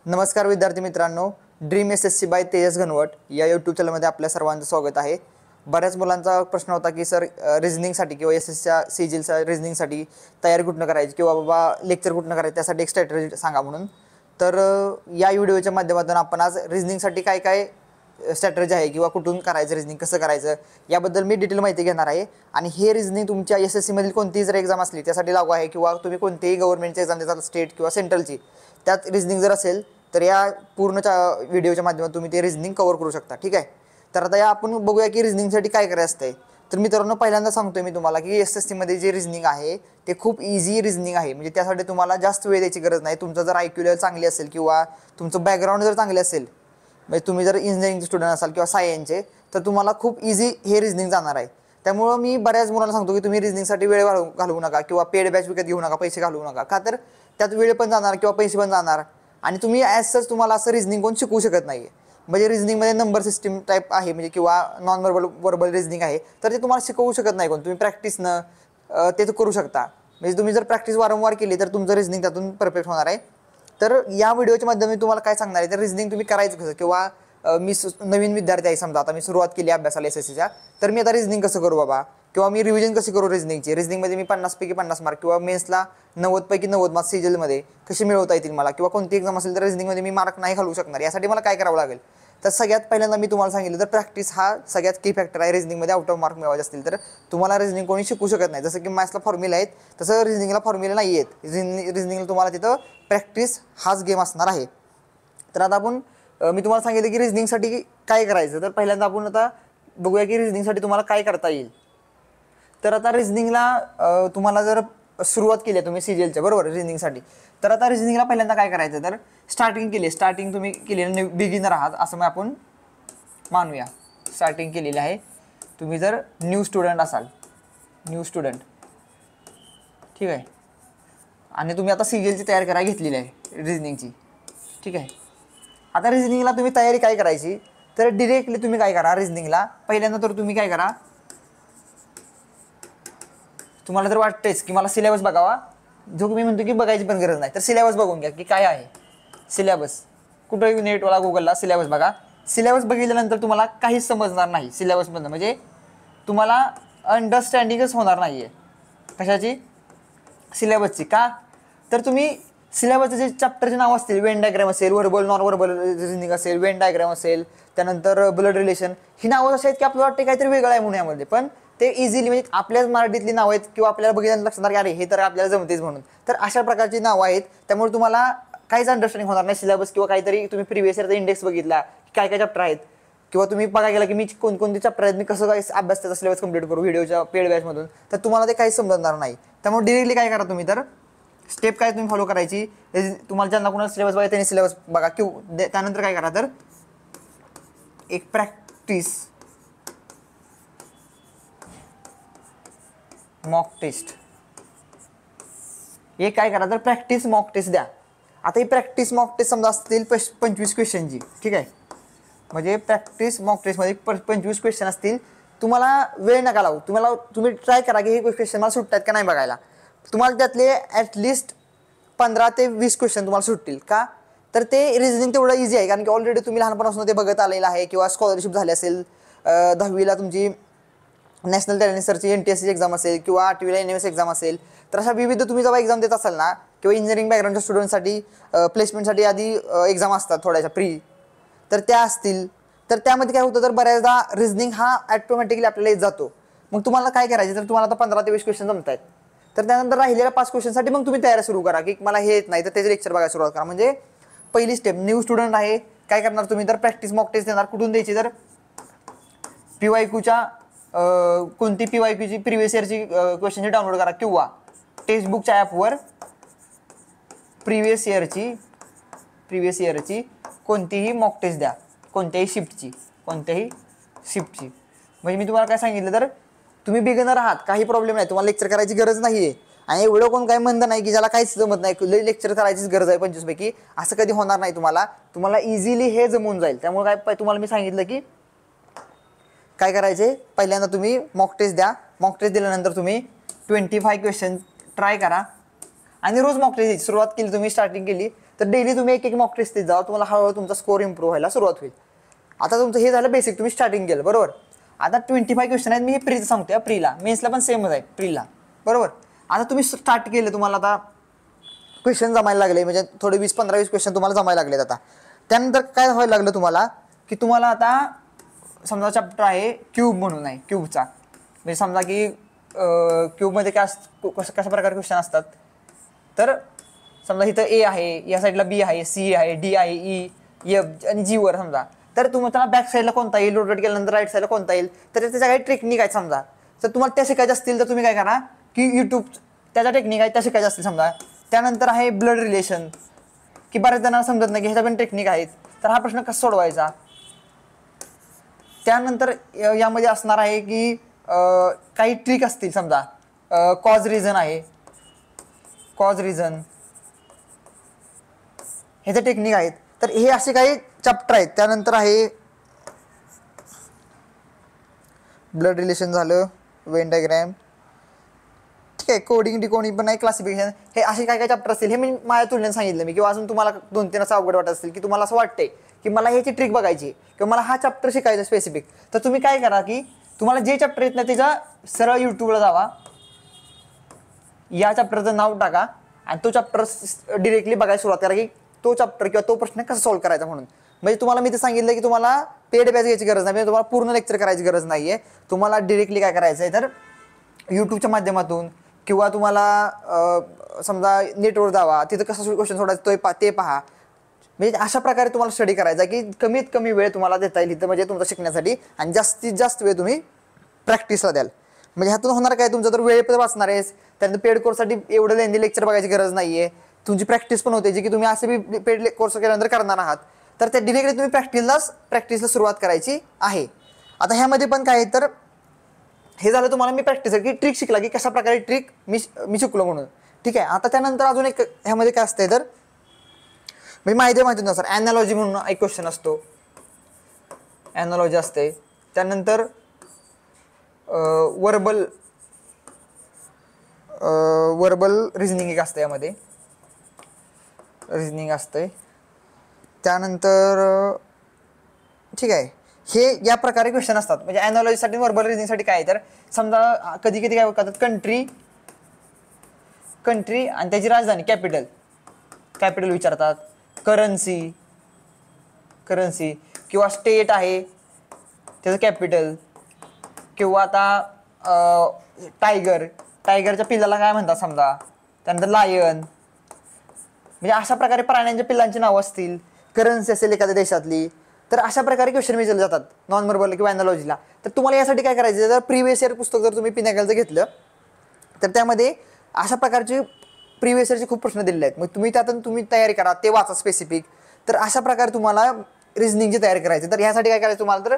नमस्कार विद्यार्थी मित्रांनो, dream SSC by Tejas Ghanwat या यूट्यूब चॅनलमध्ये आपल्या सर्वांचं स्वागत आहे। बऱ्याच मुलांचा प्रश्न होता की सर रिझनिंगसाठी किंवा एसएससीच्या सीजीएलच्या रिझनिंगसाठी तयारी कुठनं करायची किंवा बाबा लेक्चर कुठनं करायचं त्यासाठी एक स्ट्रॅटेजी सांगा म्हणून। तर या व्हिडिओच्या माध्यमातून आपण आज रिझनिंगसाठी काय काय स्ट्रॅटेजी आहे किंवा कुठून करायचं रिझनिंग कसं करायचं याबद्दल मी डिटेल माहिती घेणार आहे। आणि हे रिझनिंग तुमच्या एसएससी मधील कोणतीही जर एक्झाम असली त्यासाठी लागू आहे किंवा तुम्ही कोणतीही गव्हर्नमेंटची एक्झाम देता स्टेट किंवा सेंट्रलची त्यात रिझनिंग जर असेल तर या पूर्ण व्हिडिओच्या माध्यमातून तुम्ही ते रिझनिंग कव्हर करू शकता। ठीक आहे, तर आता आपण बघूया की रिझनिंगसाठी काय करायचं असतंय। तर मित्रांनो, पहिल्यांदा सांगतोय मी तुम्हाला की एसएससी मध्ये जे रिझनिंग आहे ते खूप इझी रिझनिंग आहे। म्हणजे त्यासाठी तुम्हाला जास्त वेळ द्यायची गरज नाही। तुमचं जर IQ लेवल चांगली असेल किंवा तुमचं बॅकग्राऊंड जर चांगले असेल, म्हणजे तुम्ही जर इंजिनिअरिंगचे स्टुडंट असाल किंवा सायन्सचे, तर तुम्हाला खूप इझी हे रिझनिंग जाणार आहे। त्यामुळे मी बऱ्याच मुलांना सांगतो की तुम्ही रिझनिंगसाठी वेळ घालवू नका किंवा पेड बॅच विकत घेऊ नका, पैसे घालवू नका। का तर त्यात वेळ पण जाणार किंवा पैसे पण जाणार आणि तुम्ही ॲज सच तुम्हाला असं रिझनिंग कोण शिकवू शकत नाही। म्हणजे रिझनिंगमध्ये नंबर सिस्टीम टाईप आहे, म्हणजे किंवा नॉन वर्बल रिझनिंग आहे, तर ते तुम्हाला शिकवू शकत नाही कोण। तुम्ही प्रॅक्टिसनं ते करू शकता। म्हणजे तुम्ही जर प्रॅक्टिस वारंवार केली तर तुमचं रिझनिंग त्यातून परफेक्ट होणार आहे। तर या व्हिडिओच्या माध्यमातून तुम्हाला काय सांगणार आहे तर रिझनिंग तुम्ही करायचं कसं, किंवा मी नवीन विद्यार्थी आहे, समजा आता मी सुरुवात केली अभ्यासाला एसएससीच्या, तर मी आता रिझनिंग कसं करू बाबा, किंवा मी रिव्हिजन कशी करू रिझनिंगची। रिझनिंगमध्ये मी 50 पैकी 50 मार्क किंवा मेन्सला 90 पैकी 90 मार्क सीजीएलमध्ये कसे मिळवता येतील मला, किंवा कोणती एक्झाम असेल तर रिझनिंगमध्ये मी मार्क नाही घालवू शकणार, यासाठी मला काय करावं लागेल। तर सगळ्यात पहिल्यांदा मी तुम्हाला सांगितलं तर प्रॅक्टिस हा सगळ्यात की फॅक्टर आहे। रिझनिंगमध्ये आउट ऑफ मार्क मिळवायचे असतील तर तुम्हाला रिझनिंग कोणी शिकू शकत नाही। जसं की मॅथ्सला फॉर्म्युला आहेत तसं रिझनिंगला फॉर्म्युला नाही आहेत। रिझनिंगला तुम्हाला तिथं प्रॅक्टिस हाच गेम असणार आहे। तर आता आपण मी तुम्हाला सांगितलं की रिझनिंगसाठी काय करायचं। तर पहिल्यांदा आपण आता बघूया की रिझनिंगसाठी तुम्हाला काय करता येईल। तर आता रिझनिंगला तुम्हाला जर सुरुवात केली आहे तुम्ही सीजीएलच्या बरोबर रिझनिंगसाठी, तर आता रिझनिंगला पहिल्यांदा काय करायचं तर स्टार्टिंग तुम्ही केली, बिगिनर आहात असं मग आपण मानूया। स्टार्टिंग केलेली आहे, तुम्ही जर न्यू स्टुडंट असाल, ठीक आहे, आणि तुम्ही आता सीजीएलची तयारी करायला घेतलेली आहे रिझनिंगची। ठीक आहे, आता रिझनिंगला तुम्ही तयारी काय करायची तर डिरेक्टली तुम्ही काय करा रिझनिंगला पहिल्यांदा तर तुम्ही काय करा, तुम्हाला जर वाटतेच की मला सिलेबस बघावा, जो मी म्हणतो की बघायची पण गरज नाही, तर सिलेबस बघून घ्या की काय आहे सिलेबस। कुठं नेटवाला गुगलला सिलेबस बघा। सिलेबस बघितल्यानंतर तुम्हाला काहीच समजणार नाही सिलेबसमधनं, म्हणजे तुम्हाला अंडरस्टँडिंगच होणार नाही आहे कशाची, सिलेबसची। का तर तुम्ही सिलेबसचे जे चॅप्टरचे नाव असतील, वेन डायग्राम असेल, वर्बल नॉन वर्बल रिझनिंग असेल, वेन डायग्राम असेल, त्यानंतर ब्लड रिलेशन, ही नावं अशी आहेत की आपल्याला वाटते काहीतरी वेगळं आहे म्हणून यामध्ये, पण ते इझिली म्हणजे आपल्याच मराठीतली नावं आहेत किंवा आपल्याला बघितल्यानंतर लक्षात की अरे हे तर आपल्याला जमतेच म्हणून। तर अशा प्रकारची नावं आहेत, त्यामुळे तुम्हाला काहीच अंडरस्टँडिंग होणार नाही सिलेबस, किंवा काहीतरी तुम्ही प्रिव्हियस इयरचा इंडेक्स बघितला की काय काय चॅप्टर आहेत, किंवा तुम्ही बघा गेला की मी कोणकोणते चॅप्टर आहेत, मी कसं काय अभ्यास त्याचा सिलेबस कंप्लीट करू व्हिडिओच्या पेड बॅचमधून, तर तुम्हाला ते काही समजणार नाही। त्यामुळे डिरेक्टली काय करा तुम्ही तर स्टेप काय तुम्ही फॉलो करायची, तुम्हाला ज्यांना कोणाला सिलेबस बघा त्यांनी सिलेबस बघा, किंवा त्यानंतर काय करा तर एक प्रॅक्टिस मॉक टेस्ट, एक काय करा तर प्रॅक्टिस मॉक टेस्ट द्या। आता ही प्रॅक्टिस मॉक टेस्ट समजा असतील 25 क्वेश्चनची, ठीक आहे, म्हणजे प्रॅक्टिस मॉक टेस्टमध्ये 25 क्वेश्चन असतील। तुम्हाला वेळ नका लावू, तुम्ही ट्राय करा की हे क्वेश्चन मला सुटतात का नाही बघायला। तुम्हाला त्यातले ॲटलिस्ट 15 ते 20 क्वेश्चन तुम्हाला सुटतील। का तर ते रिझनिंग तेवढं इझी आहे, कारण की ऑलरेडी तुम्ही लहानपणापासून ते बघत आलेलं आहे, किंवा स्कॉलरशिप झाली असेल, 10वीला तुमची नॅशनल टॅलेंट सर्चची NTSC एक्झाम असेल, किंवा 8वीला NMS एक्झाम असेल, तर अशा विविध तुम्ही जेव्हा एक्झाम देत असाल ना, किंवा इंजिनिअरिंग बॅकग्राऊंडच्या स्टुडंटसाठी प्लेसमेंटसाठी आधी एक्झाम असतात थोड्याशा प्री, तर त्या असतील, तर त्यामध्ये काय होतं तर बऱ्याचदा रिझनिंग हा ॲटोमॅटिकली आपल्याला येत जातो। मग तुम्हाला काय करायचं तर तुम्हाला आता 15 ते 20 क्वेश्चन जमत आहेत, तर त्यानंतर राहिलेल्या 5 क्वेश्चनसाठी मग तुम्ही तयारी सुरू करा की मला हे येत नाही तर त्याचे लेक्चर बघायला सुरुवात करा। म्हणजे पहिली स्टेप, न्यू स्टुडंट आहे काय करणार तुम्ही तर प्रॅक्टिस मॉक टेस्ट देणार। कुठून द्यायची तर PYQच्या कोणती PYQची प्रिव्हियस इयरची क्वेश्चनची डाउनलोड करा, किंवा टेक्स्टबुकच्या ॲपवर प्रिव्हियस इयरची कोणतीही मॉक टेस्ट द्या, कोणत्याही शिफ्टची। म्हणजे मी तुम्हाला काय सांगितलं तर तुम्ही बिगिनर आहात, काही प्रॉब्लेम नाही, तुम्हाला लेक्चर करायची गरज नाही आहे। आणि एवढं कोण काय म्हणतं नाही की ज्याला काहीच जमत नाही लेक्चर करायचीच गरज आहे 25 पैकी, असं कधी होणार नाही। तुम्हाला इझिली हे जमून जाईल। त्यामुळे काय तुम्हाला मी सांगितलं की काय करायचे, पहिल्यांदा तुम्ही मॉक टेस्ट द्या। मॉक टेस्ट दिल्यानंतर तुम्ही 25 क्वेश्चन ट्राय करा, आणि रोज मॉक टेस्ट सुरुवात केली तुम्ही, स्टार्टिंग केली तर डेली तुम्ही एक मॉक टेस्ट देत जावा, तुम्हाला हळूहळू तुमचा स्कोर इम्प्रूव्ह व्हायला सुरुवात होईल. आता तुमचं हे झालं बेसिक, तुम्ही स्टार्टिंग केलं बरोबर. आता 25 क्वेश्चन आहेत, मी हे प्रीचं सांगतोय. प्रीला मेन्सला पण सेमच आहे प्रीला बरोबर. आता तुम्ही स्टार्ट केलं, तुम्हाला आता क्वेश्चन जमायला लागले, म्हणजे थोडे 20-15-20 क्वेश्चन तुम्हाला जमायला लागलेत. आता त्यानंतर काय व्हायला लागलं तुम्हाला की तुम्हाला आता समजा चॅप्टर आहे क्यूब म्हणून आहे, क्यूबचा म्हणजे समजा की क्यूबमध्ये काय कशा प्रकारे क्वेश्चन असतात. तर समजा इथं ए आहे, या साईडला बी आहे, सी आहे, डी आहे, ई, एफ आणि जी वर समजा. तर तुम्हाला बॅक साईडला कोणता येईल, रोटेट केल्यानंतर राईट साईडला कोणता येईल, तर त्याच्या काही टेक्निक आहेत समजा. तर तुम्हाला त्या शिकायच्या असतील तर तुम्ही काय करा की यूट्यूब त्याच्या टेक्निक आहेत त्या शिकायच्या असतील समजा. त्यानंतर आहे ब्लड रिलेशन, की बऱ्याच जणांना समजत नाही की ह्याच्या पण टेक्निक आहेत. तर हा प्रश्न कसा सोडवायचा. त्यानंतर यामध्ये असणार आहे की काही ट्रिक असतील समजा. कॉज रिझन आहे, कॉज रिझन ह्याचे टेक्निक आहेत. तर हे असे काही चॅप्टर आहेत. त्यानंतर आहे ब्लड रिलेशन झालं, वेन डायग्रॅम, ठीक आहे, कोडिंग डिकोडिंग पण आहे, क्लासिफिकेशन, हे असे काय काय चॅप्टर असतील. हे मी माझ्या तुलनेत सांगितलं मी, किंवा अजून तुम्हाला 2-3 असं अवघड वाटत असतील की तुम्हाला असं वाटतंय की मला ह्याची ट्रिक बघायची किंवा मला हा चॅप्टर शिकायचा स्पेसिफिक. तर तुम्ही काय करा की तुम्हाला जे चॅप्टर येत नाही त्याच्या सरळ यूट्यूबला जावा, या चॅप्टरचं नाव टाका आणि तो चॅप्टर डिरेक्टली बघायला सुरुवात करा की तो चॅप्टर किंवा तो प्रश्न कसा सॉल्व्ह करायचा म्हणून. म्हणजे तुम्हाला मी ते सांगितलं की तुम्हाला पेड बॅच घ्यायची गरज नाही, म्हणजे तुम्हाला पूर्ण लेक्चर करायची गरज नाहीये. तुम्हाला डिरेक्टली काय करायचं आहे तर यूट्यूबच्या माध्यमातून किंवा तुम्हाला समजा नेटवर जावा, तिथं कसं क्वेश्चन सोडायचं ते पहा. म्हणजे अशा प्रकारे तुम्हाला स्टडी करायचा की कमीत कमी वेळ तुम्हाला देता येईल इथं म्हणजे तुमचं शिकण्यासाठी, आणि जास्तीत जास्त वेळ तुम्ही प्रॅक्टिसला द्याल. म्हणजे ह्यातून होणार काय, तुमचा तर वेळ पण वाचणार आहे. त्यानंतर पेड कोर्ससाठी एवढं लेंदी लेक्चर बघायची गरज नाहीये, तुमची प्रॅक्टिस पण होते जी की तुम्ही असे बी पेड कोर्स केल्यानंतर करणार आहात. तर त्या डिरेक्टली तुम्ही प्रॅक्टिसला सुरुवात करायची आहे. आता ह्यामध्ये पण काय तर हे झालं तुम्हाला मी प्रॅक्टिस की ट्रिक शिकला की कशा प्रकारे ट्रिक मी शिकलो म्हणून, ठीक आहे. आता त्यानंतर अजून एक ह्यामध्ये काय असतंय तर मी माहिती नसणार ॲनालॉजी म्हणून एक क्वेश्चन असतो, ॲनालॉजी असते. त्यानंतर वर्बल रिझनिंग एक असतं, यामध्ये रिझनिंग असते. त्यानंतर ठीक आहे, हे या प्रकारे क्वेश्चन असतात. म्हणजे ॲनालॉजीसाठी वर्बल रिझनिंगसाठी काय तर समजा कधी कधी काय करतात, कंट्री आणि त्याची राजधानी कॅपिटल विचारतात, करन्सी किंवा स्टेट आहे त्याचं कॅपिटल, किंवा आता टायगरच्या पिल्लाला काय म्हणतात समजा. त्यानंतर लायन, म्हणजे अशा प्रकारे प्राण्यांच्या पिल्लांची नावं असतील, करन्सी असेल एखाद्या देशातली. तर अशा प्रकारे क्वेश्चन विचारले जातात नॉन वर्बल किंवा ॲनालॉजीला. तर तुम्हाला यासाठी काय करायचं, जर प्रिव्हियस इयर पुस्तक जर तुम्ही पिनाकलचं घेतलं तर त्यामध्ये अशा प्रकारचे प्रिव्हियस इयरचे खूप प्रश्न दिलेले आहेत. मग तुम्ही त्यातून तुम्ही तयारी करा, ते वाचा स्पेसिफिक. तर अशा प्रकारे तुम्हाला रिझनिंगची तयारी करायची. तर ह्यासाठी काय करायचं तुम्हाला, तर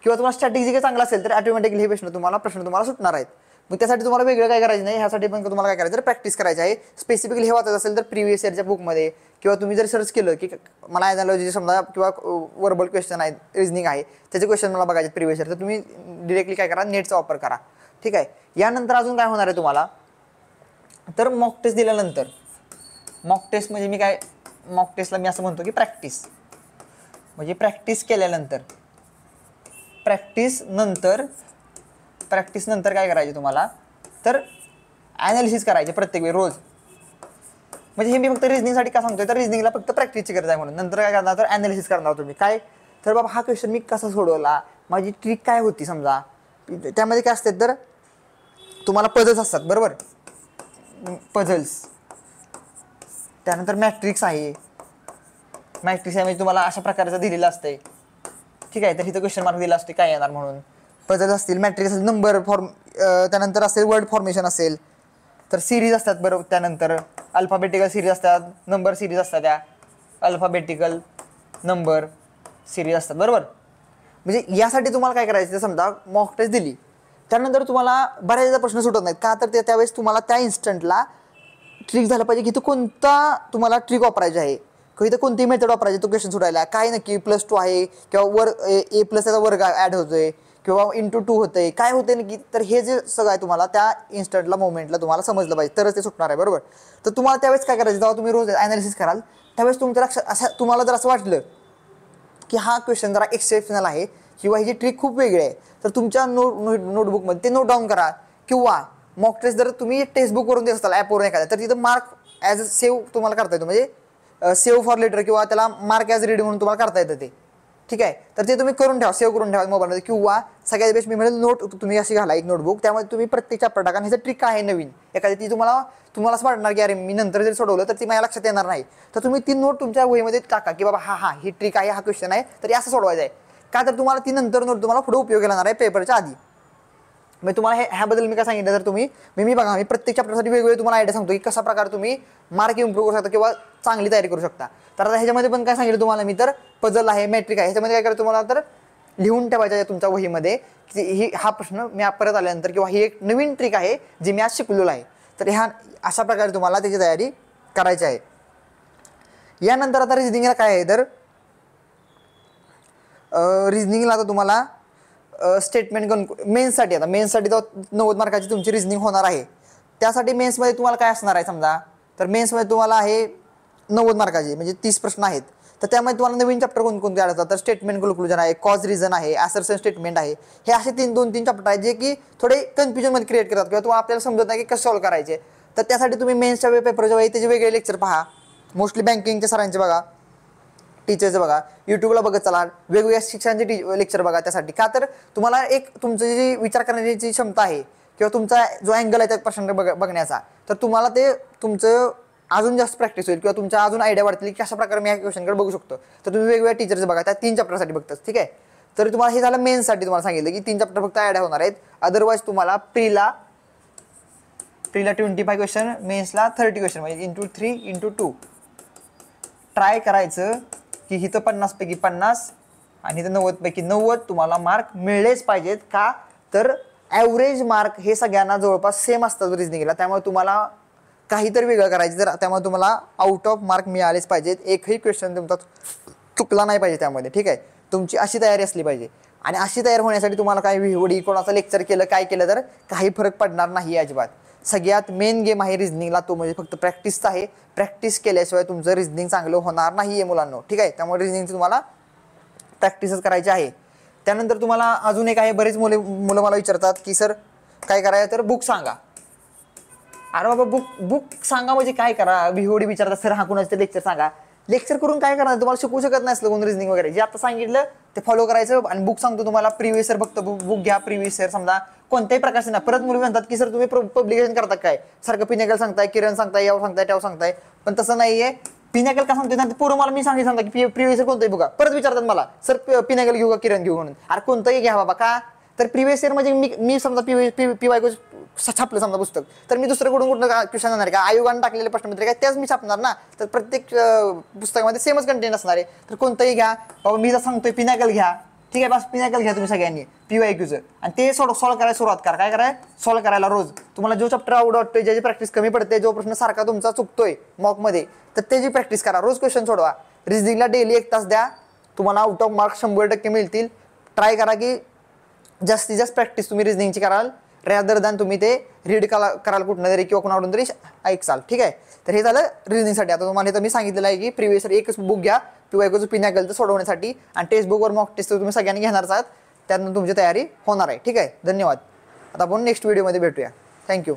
किंवा तुम्हाला स्ट्रॅटेजी चांगला असेल तर ऑटोमॅटिकली हे प्रश्न तुम्हाला सुटणार आहेत. मग त्यासाठी तुम्हाला वेगळं काय करायचं नाही, ह्यासाठी पण तुम्हाला काय करायचं तर प्रॅक्टिस करायची आहे. स्पेसिफिकली हे वाचायचं असेल तर प्रिव्हियस इयरच्या बुकमध्ये, किंवा तुम्ही जर सर्च केलं की मला ॲनालॉजी समजा किंवा वर्बल क्वेश्चन आहे, रिझनिंग आहे, त्याचे क्वेश्चन मला बघायचे प्रिव्हियस इयर, तर तुम्ही डिरेक्टली काय करा, नेटचा वापर करा, ठीक आहे. यानंतर अजून काय होणार आहे तुम्हाला तर मॉक टेस्ट दिल्यानंतर, मॉक टेस्ट म्हणजे मॉक टेस्टला मी असं म्हणतो की प्रॅक्टिस म्हणजे प्रॅक्टिस केल्यानंतर, प्रॅक्टिस नंतर काय करायचे तुम्हाला तर ॲनालिसिस करायचे प्रत्येक वेळी रोज. म्हणजे हे मी फक्त रिझनिंगसाठी का सांगतोय तर रिझनिंगला फक्त प्रॅक्टिसची गरज आहे म्हणून. नंतर काय करणार तर ॲनालिसिस करणार तुम्ही काय तर बाबा हा क्वेश्चन मी कसा सोडवला, माझी ट्रिक काय होती समजा. त्यामध्ये काय असते तर तुम्हाला पझल्स असतात बरोबर, पझल्स. त्यानंतर मॅट्रिक्स आहे म्हणजे तुम्हाला अशा प्रकारचं दिलेलं असतंय, ठीक आहे. तर इथं क्वेश्चन मार्क दिला असते काय येणार म्हणून. पझल्स असतील, मॅट्रिक्स असेल, नंबर फॉर्म, त्यानंतर असेल वर्ड फॉर्मेशन असेल, तर सिरीज असतात बरोबर. त्यानंतर अल्फाबेटिकल सिरीज असतात, नंबर सिरीज असतात, त्या अल्फाबेटिकल नंबर सिरीज असतात बरोबर. म्हणजे यासाठी तुम्हाला काय करायचं समजा मॉक टेस्ट दिली त्यानंतर तुम्हाला बऱ्याचदा प्रश्न सुटत नाहीत का तर त्यावेळेस तुम्हाला त्या इन्स्टंटला ट्रिक झालं पाहिजे की तो कोणता तुम्हाला ट्रिक वापरायची आहे, इथं कोणती मेथड वापरायची तो क्वेश्चन सुटायला. काय नक्की +2 आहे किंवा ए प्लस त्याचा वर्ग ॲड होतोय किंवा इंटू 2 होतंय, काय होतंय नक्की, तर हे जे सगळं आहे तुम्हाला त्या इन्स्टंटला मोमेंटला तुम्हाला समजलं पाहिजे, तरच ते सुटणार आहे, बरोबर. तर तुम्हाला त्यावेळेस काय करायचं, जेव्हा तुम्ही रोज ॲनालिसिस कराल त्यावेळेस तुमच्या लक्षात असं तुम्हाला जर असं वाटलं की हा क्वेश्चन जरा एक्सेप्शनल आहे किंवा ही जी ट्रिक खूप वेगळी आहे, तर तुमच्या नोटबुकमध्ये ते नोट डाऊन करा. किंवा मॉक टेस्ट जर तुम्ही टेक्स्टबुकवरून देत असाल ॲपवरून एखाद्या, तर तिथं मार्क ॲज अ सेव्ह तुम्हाला करता येतो, म्हणजे सेव्ह फॉर लेटर किंवा त्याला मार्क ॲज रीड म्हणून तुम्हाला करता येतं ते, ठीक आहे. तर ते तुम्ही करून ठेवा, सेव्ह करून ठेवा मोबाईलमध्ये. किंवा सगळ्यात बेस्ट मी म्हणेल नोट तुम्ही अशी घाला एक नोटबुक, त्यामध्ये तुम्ही प्रत्येक चॅप्टर टाका. ह्याचं ट्रिक आहे नवीन एखादी ती तुम्हाला असं वाटणार की अरे मी नंतर जर सोडवलं तर ती माझ्या लक्षात येणार नाही, तर तुम्ही ती नोट तुमच्या वहीमध्ये टाका की बाबा हा ही ट्रिक आहे, हा क्वेश्चन आहे, तर असं सोडवायचं आहे. का तर तुम्हाला ती नंतर नोट तुम्हाला पुढे उपयोग येणार आहे पेपरच्या आधी. मी तुम्हाला ह्याबद्दल मी काय सांगितलं, तर तुम्ही बघा मी प्रत्येक चॅप्टरसाठी वेगवेगळे तुम्हाला आयडिया सांगतो की कशा प्रकारे तुम्ही मार्क इम्प्रूव्ह करू शकता किंवा चांगली तयारी करू शकता. तर आता ह्याच्यामध्ये पण काय सांगितलं तुम्हाला मी, तर पझल आहे, मॅट्रिक आहे, ह्याच्यामध्ये काय करायचं तुम्हाला, तर लिहून ठेवायचं आहे तुमच्या वहीमध्ये की हा प्रश्न मी परत आल्यानंतर किंवा ही एक नवीन ट्रिक आहे जी मी आज शिकलेलो आहे. तर ह्या अशा प्रकारे तुम्हाला त्याची तयारी करायची आहे. यानंतर आता रिजनिंगला काय आहे, तर रिजनिंगला आता तुम्हाला स्टेटमेंट मेन्ससाठी, आता मेन्ससाठी तर 90 मार्काची तुमची रिजनिंग होणार आहे. त्यासाठी मेन्समध्ये तुम्हाला काय असणार आहे समजा, तर मेन्समध्ये तुम्हाला आहे 90 मार्काची, म्हणजे 30 प्रश्न आहेत. तर त्यामध्ये तुम्हाला नवीन चॅप्टर कोणकोणते आढळतात, तर स्टेटमेंट कन्क्लुजन आहे, कॉज रिझन आहे, असर्शन स्टेटमेंट आहे. हे असे 2-3 चॅप्टर आहेत जे की थोडे कन्फ्युजनमध्ये क्रिएट करतात किंवा तुम्हाला आपल्याला समजत नाही की कसं सॉल्व्ह करायचे. तर त्यासाठी तुम्ही मेन्सच्या पेपरच्या वेळी त्याचे वेगळे लेक्चर पहा, मोस्टली बँकिंगच्या सरांचे बघा, टीचरचं बघा, यूट्यूबला बघत चला, वेगवेगळ्या शिक्षकांचे लेक्चर बघा. त्यासाठी का तर तुम्हाला एक तुमची जी विचार करण्याची क्षमता आहे किंवा तुमचा जो अँगल आहे त्या प्रश्न बघण्याचा, तर तुम्हाला ते तुमचं अजून जास्त प्रॅक्टिस होईल किंवा तुमच्या अजून आयडिया वाढतील की कशा प्रकारे मी या क्वेश्चनकडे बघू शकतो. तर तुम्ही वेगवेगळ्या टीचरचं बघा, त्या 3 चॅप्टरसाठी बघतात, ठीक आहे. तर तुम्हाला हे झालं मेन्ससाठी, तुम्हाला सांगितलं की 3 चॅप्टर फक्त आयडिया होणार आहेत. अदरवाईज तुम्हाला प्रीला 25 क्वेश्चन, मेन्सला 30 क्वेश्चन, म्हणजे इंटू 3 इंटू 2 ट्राय करायचं की इथं 50 पैकी 50 आणि इथं 90 पैकी 90 तुम्हाला मार्क मिळलेच पाहिजेत. का तर ॲव्हरेज मार्क हे सगळ्यांना जवळपास सेम असतात रिजनिंगला, त्यामुळे तुम्हाला काहीतरी वेगळं करायचं, तर त्यामुळे तुम्हाला आउट ऑफ मार्क मिळालेच पाहिजेत. एकही क्वेश्चन तुमचा चुकला नाही पाहिजे त्यामध्ये, ठीक आहे. तुमची अशी तयारी असली पाहिजे. आणि अशी तयार होण्यासाठी तुम्हाला काही व्हिडिओ कोणाचं लेक्चर केलं काय केलं तर काही फरक पडणार नाही अजिबात. सगळ्यात मेन गेम आहे रिजनिंगला, तो म्हणजे फक्त प्रॅक्टिसचा आहे. प्रॅक्टिस केल्याशिवाय तुमचं रिजनिंग चांगलं होणार नाही आहे मुलांनो, ठीक आहे. त्यामुळे रिजनिंगची तुम्हाला प्रॅक्टिसच करायची आहे. त्यानंतर तुम्हाला अजून एक आहे, बरेच मुलं मला विचारतात की सर काय करायचं, तर बुक सांगा. अरे बाबा बुक सांगा म्हणजे काय करा, व्हिडिओ विचारतात सर हा कुणाचं लेक्चर सांगा. लेक्चर करून काय करणार, तुम्हाला शिकवू शकत नाही असलं कोण रिजनिंग वगैरे. जे आता सांगितलं ते फॉलो करायचं. आणि बुक सांगतो तुम्हाला, प्रिव्हियस इयर फक्त बुक घ्या, प्रिव्हियस इयर समजा कोणत्याही प्रकारचे ना. परत मुलं म्हणतात की सर तुम्ही पब्लिकेशन करता काय, सारखं पिनेकल सांगताय, किरण सांगताय, यावर सांगताय, त्यावर सांगताय, पण तसं नाहीये. पिनेकल का सांगतोय ना, पूर्व मला मी सांगता की प्रिव्हियस इयर कोणतंही बघा. परत विचारतात मला सर पिनेकल घेऊ का किरण घेऊ म्हणून. अरे कोणतंही घ्या बाबा. का तर प्रिव्हियस इयर म्हणजे मी समजा PYQ छापलं समजा पुस्तक, तर मी दुसऱ्याकडून कुठं क्वेश्चन आणणार का, आयोगाने टाकलेले प्रश्नपत्रिका काय त्याच मी छापणार ना. तर प्रत्येक पुस्तकामध्ये सेमच कंटेंट असणार आहे. तर कोणतंही घ्या बाबा, मी जर सांगतोय पिनाकल घ्या, ठीक आहे, बस पिनाकल घ्या तुम्ही सगळ्यांनी PYQचं. आणि ते सॉल्व्ह करायला सुरुवात करा. काय कराय सॉल्व्ह करायला रोज तुम्हाला जो चॅप्टर आवडतोय, ज्याची प्रॅक्टिस कमी पडते, जो प्रश्न सारखा तुमचा चुकतोय मॉकमध्ये, तर त्याची प्रॅक्टिस करा. रोज क्वेश्चन सोडवा. रिजनिंगला डेली 1 तास द्या, तुम्हाला आउट ऑफ मार्क्स 100% मिळतील. ट्राय करा की जास्तीत जास्त प्रॅक्टिस तुम्ही रिजनिंगची कराल, रॅदर दॅन तुम्ही ते रीड कराल कुठनं तरी किंवा कुणाकडून तरी ऐकसाल, ठीक आहे. तर हे झालं रिजनिंगसाठी. आता तुम्हाला इथं मी सांगितलेलं आहे की प्रिव्हियस एकच बुक घ्या PYQचं पिनाकलचं सोडवण्यासाठी, आणि टेक्स्टबुकवर मॉक टेस्ट तुम्ही सगळ्यांनी घेणारच आहात. त्यातून तुमची तयारी होणार आहे, ठीक आहे. धन्यवाद. आता आपण नेक्स्ट व्हिडिओमध्ये भेटूया. थँक्यू.